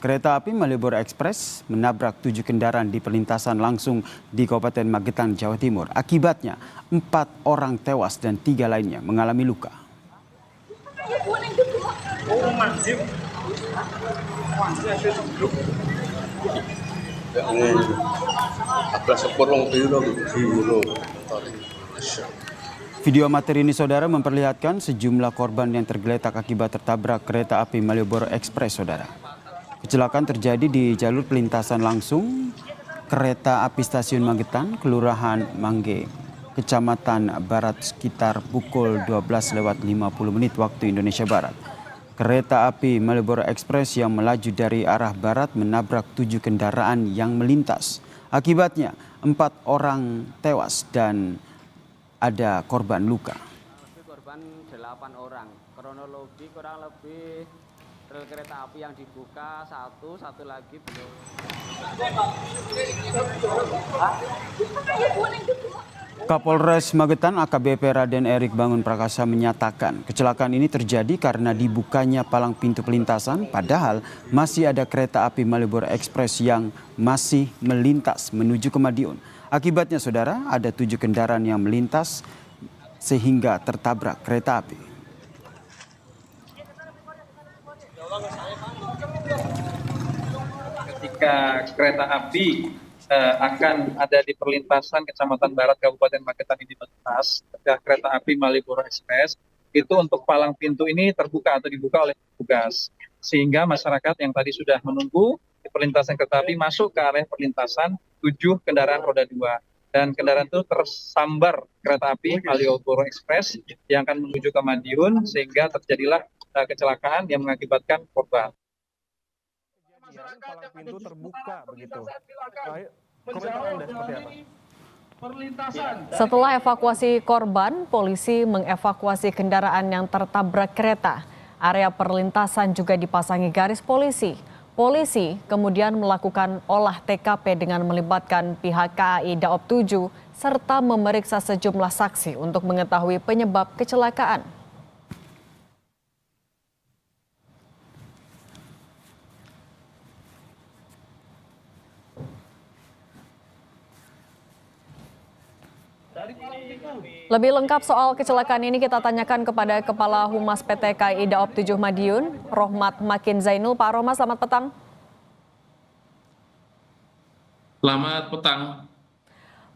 Kereta api Malioboro Express menabrak 7 kendaraan di perlintasan langsung di Kabupaten Magetan, Jawa Timur. Akibatnya 4 orang tewas dan 3 lainnya mengalami luka. Video amatir ini saudara memperlihatkan sejumlah korban yang tergeletak akibat tertabrak kereta api Malioboro Express saudara. Kecelakaan terjadi di jalur pelintasan langsung kereta api stasiun Magetan, Kelurahan Mangge, Kecamatan Barat sekitar pukul 12:50 waktu Indonesia Barat. Kereta api Malioboro Express yang melaju dari arah barat menabrak 7 kendaraan yang melintas. Akibatnya 4 orang tewas dan ada korban luka. Korban 8 orang. Kronologi kurang lebih rel kereta api yang dibuka satu lagi belum. Kapolres Magetan AKBP Raden Erik Bangun Prakasa menyatakan kecelakaan ini terjadi karena dibukanya palang pintu pelintasan padahal masih ada kereta api Malioboro Express yang masih melintas menuju ke Madiun. Akibatnya saudara ada 7 kendaraan yang melintas sehingga tertabrak kereta api. Ketika kereta api akan ada di perlintasan Kecamatan Barat Kabupaten Magetan ini melintas, kereta api Malioboro Express itu untuk palang pintu ini terbuka atau dibuka oleh petugas, sehingga masyarakat yang tadi sudah menunggu di perlintasan kereta api masuk ke area perlintasan 7 kendaraan roda 2 dan kendaraan itu tersambar kereta api Malioboro Express yang akan menuju ke Madiun sehingga terjadilah kecelakaan yang mengakibatkan korban. Palang pintu terbuka begitu. Komentar Anda seperti apa? Setelah evakuasi korban, polisi mengevakuasi kendaraan yang tertabrak kereta. Area perlintasan juga dipasangi garis polisi. Polisi kemudian melakukan olah TKP dengan melibatkan pihak KAI Daop 7 serta memeriksa sejumlah saksi untuk mengetahui penyebab kecelakaan. Lebih lengkap soal kecelakaan ini kita tanyakan kepada Kepala Humas PT KAI Daop 7 Madiun, Rohmat Makin Zainul. Pak Rohmat, selamat petang. Selamat petang.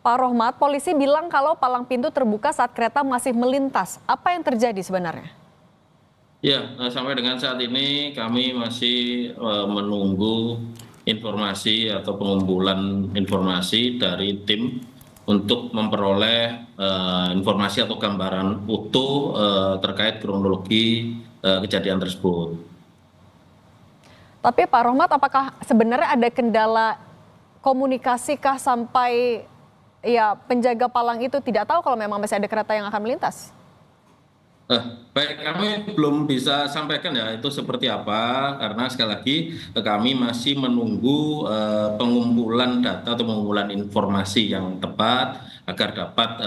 Pak Rohmat, polisi bilang kalau palang pintu terbuka saat kereta masih melintas. Apa yang terjadi sebenarnya? Ya, sampai dengan saat ini kami masih menunggu informasi atau pengumpulan informasi dari tim untuk memperoleh informasi atau gambaran utuh terkait kronologi kejadian tersebut. Tapi Pak Rohmat, apakah sebenarnya ada kendala komunikasikah sampai penjaga palang itu tidak tahu kalau memang masih ada kereta yang akan melintas? Baik, kami belum bisa sampaikan ya itu seperti apa karena sekali lagi kami masih menunggu pengumpulan data atau pengumpulan informasi yang tepat agar dapat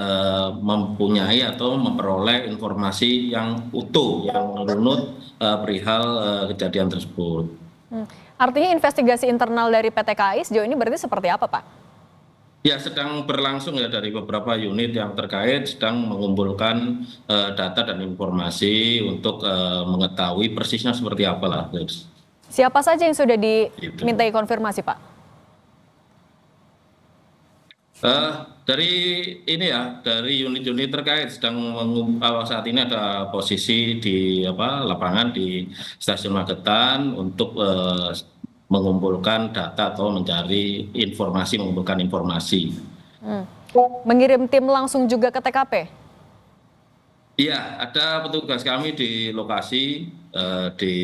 mempunyai atau memperoleh informasi yang utuh yang menurut perihal kejadian tersebut. Artinya investigasi internal dari PT KAI sejauh ini berarti seperti apa, Pak? Ya, sedang berlangsung ya dari beberapa unit yang terkait sedang mengumpulkan data dan informasi untuk mengetahui persisnya seperti apa lah. Siapa saja yang sudah dimintai konfirmasi, Pak? Dari ini ya, dari unit-unit terkait sedang saat ini ada posisi di lapangan di Stasiun Magetan untuk mengumpulkan data atau mencari informasi, mengumpulkan informasi. Mengirim tim langsung juga ke TKP? Iya, ada petugas kami di lokasi di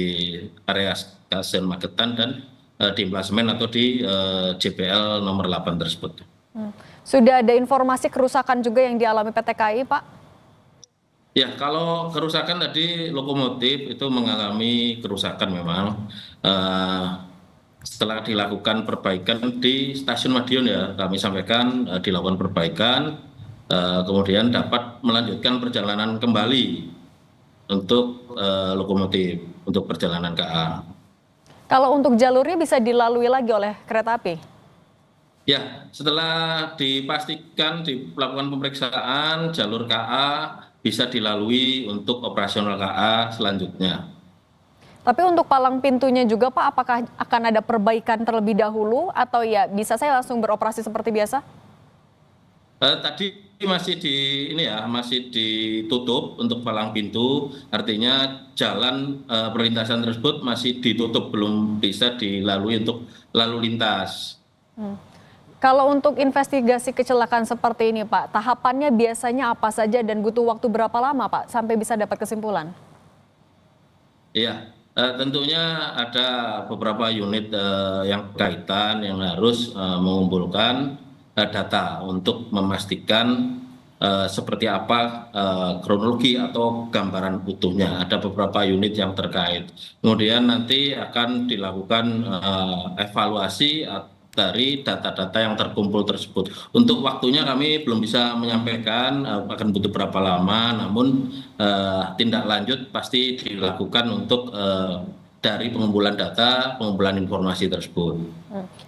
area Stasiun Magetan dan di emplasemen atau di JPL nomor 8 tersebut. Sudah ada informasi kerusakan juga yang dialami PT KAI, Pak? Ya, kalau kerusakan tadi lokomotif itu mengalami kerusakan memang. Setelah dilakukan perbaikan di Stasiun Madiun ya, kami sampaikan dilakukan perbaikan, kemudian dapat melanjutkan perjalanan kembali untuk lokomotif, untuk perjalanan KA. Kalau untuk jalurnya bisa dilalui lagi oleh kereta api? Ya, setelah dipastikan dilakukan pemeriksaan, jalur KA bisa dilalui untuk operasional KA selanjutnya. Tapi untuk palang pintunya juga Pak, apakah akan ada perbaikan terlebih dahulu atau ya bisa saya langsung beroperasi seperti biasa? Tadi masih ditutup untuk palang pintu, artinya jalan perlintasan tersebut masih ditutup, belum bisa dilalui untuk lalu lintas. Kalau untuk investigasi kecelakaan seperti ini Pak, tahapannya biasanya apa saja dan butuh waktu berapa lama Pak sampai bisa dapat kesimpulan? Iya, tentunya ada beberapa unit yang berkaitan yang harus mengumpulkan data untuk memastikan seperti apa kronologi atau gambaran utuhnya. Ada beberapa unit yang terkait. Kemudian nanti akan dilakukan evaluasi dari data-data yang terkumpul tersebut. Untuk waktunya kami belum bisa menyampaikan akan butuh berapa lama, namun tindak lanjut pasti dilakukan untuk dari pengumpulan data, pengumpulan informasi tersebut.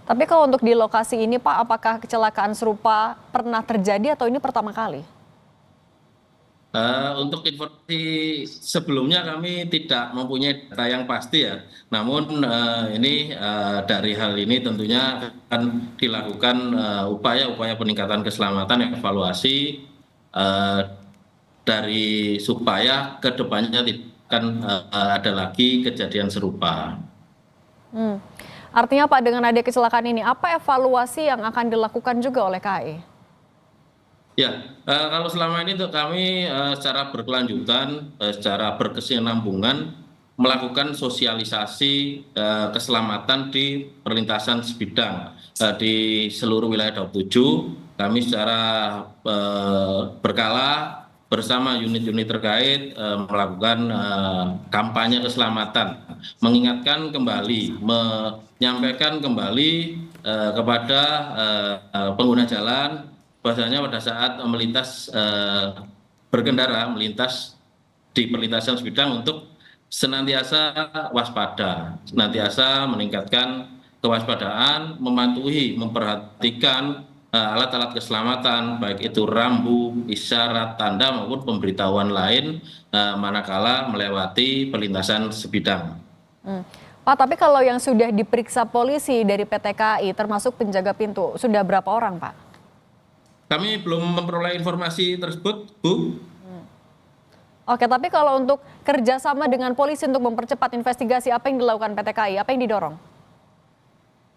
Tapi kalau untuk di lokasi ini Pak, apakah kecelakaan serupa pernah terjadi atau ini pertama kali? Untuk informasi sebelumnya kami tidak mempunyai data yang pasti ya. Namun ini dari hal ini tentunya akan dilakukan upaya-upaya peningkatan keselamatan, evaluasi dari supaya kedepannya tidak akan ada lagi kejadian serupa. Artinya Pak, dengan ada kecelakaan ini, apa evaluasi yang akan dilakukan juga oleh KAI? Ya, kalau selama ini kami secara berkelanjutan, secara berkesinambungan melakukan sosialisasi keselamatan di perlintasan sebidang di seluruh wilayah Daup 7. Kami secara berkala bersama unit-unit terkait melakukan kampanye keselamatan, mengingatkan kembali, menyampaikan kembali kepada pengguna jalan bahwasanya pada saat melintas berkendara melintas di perlintasan sebidang untuk senantiasa waspada, senantiasa meningkatkan kewaspadaan, mematuhi, memperhatikan alat-alat keselamatan baik itu rambu, isyarat, tanda maupun pemberitahuan lain manakala melewati perlintasan sebidang. Pak, tapi kalau yang sudah diperiksa polisi dari PT KAI termasuk penjaga pintu, sudah berapa orang Pak? Kami belum memperoleh informasi tersebut, Bu. Oke, tapi kalau untuk kerjasama dengan polisi untuk mempercepat investigasi, apa yang dilakukan PT KAI? Apa yang didorong?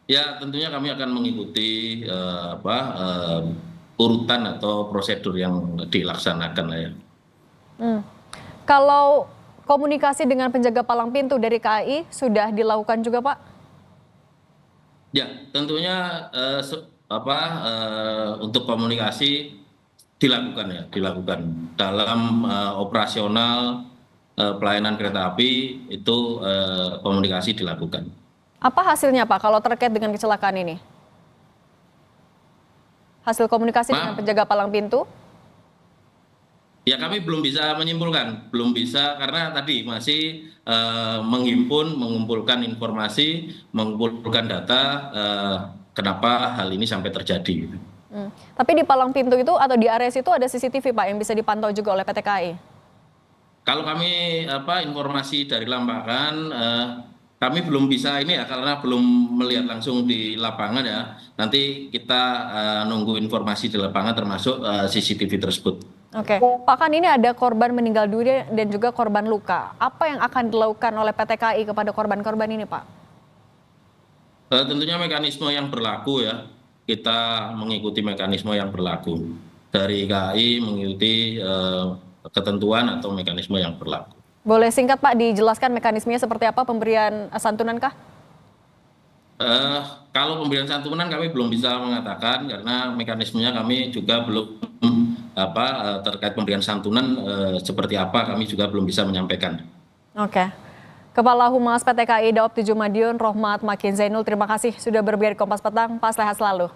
Ya, tentunya kami akan mengikuti urutan atau prosedur yang dilaksanakan lah ya. Kalau komunikasi dengan penjaga palang pintu dari KAI sudah dilakukan juga Pak? Ya, tentunya untuk komunikasi dilakukan dalam operasional pelayanan kereta api itu komunikasi dilakukan. Apa hasilnya Pak kalau terkait dengan kecelakaan ini? Hasil komunikasi dengan penjaga palang pintu? Ya, kami belum bisa menyimpulkan, belum bisa karena tadi masih mengumpulkan informasi, mengumpulkan data kenapa hal ini sampai terjadi. Tapi di palang pintu itu atau di area situ ada CCTV Pak yang bisa dipantau juga oleh PT KAI? Kalau kami informasi dari Lambakan, kami belum bisa ini ya karena belum melihat langsung di lapangan ya. Nanti kita nunggu informasi di lapangan termasuk CCTV tersebut. Oke, Pak, kan ini ada korban meninggal dunia dan juga korban luka. Apa yang akan dilakukan oleh PT KAI kepada korban-korban ini Pak? Tentunya mekanisme yang berlaku ya, kita mengikuti mekanisme yang berlaku. Dari KAI mengikuti ketentuan atau mekanisme yang berlaku. Boleh singkat Pak dijelaskan mekanismenya seperti apa pemberian santunan kah? Kalau pemberian santunan kami belum bisa mengatakan karena mekanismenya kami juga belum terkait pemberian santunan seperti apa kami juga belum bisa menyampaikan. Oke. Kepala Humas PT KAI Daup 7 Madiun, Rohmat Makin Zainul, terima kasih sudah berbicara di Kompas Petang. Pak, sehat selalu.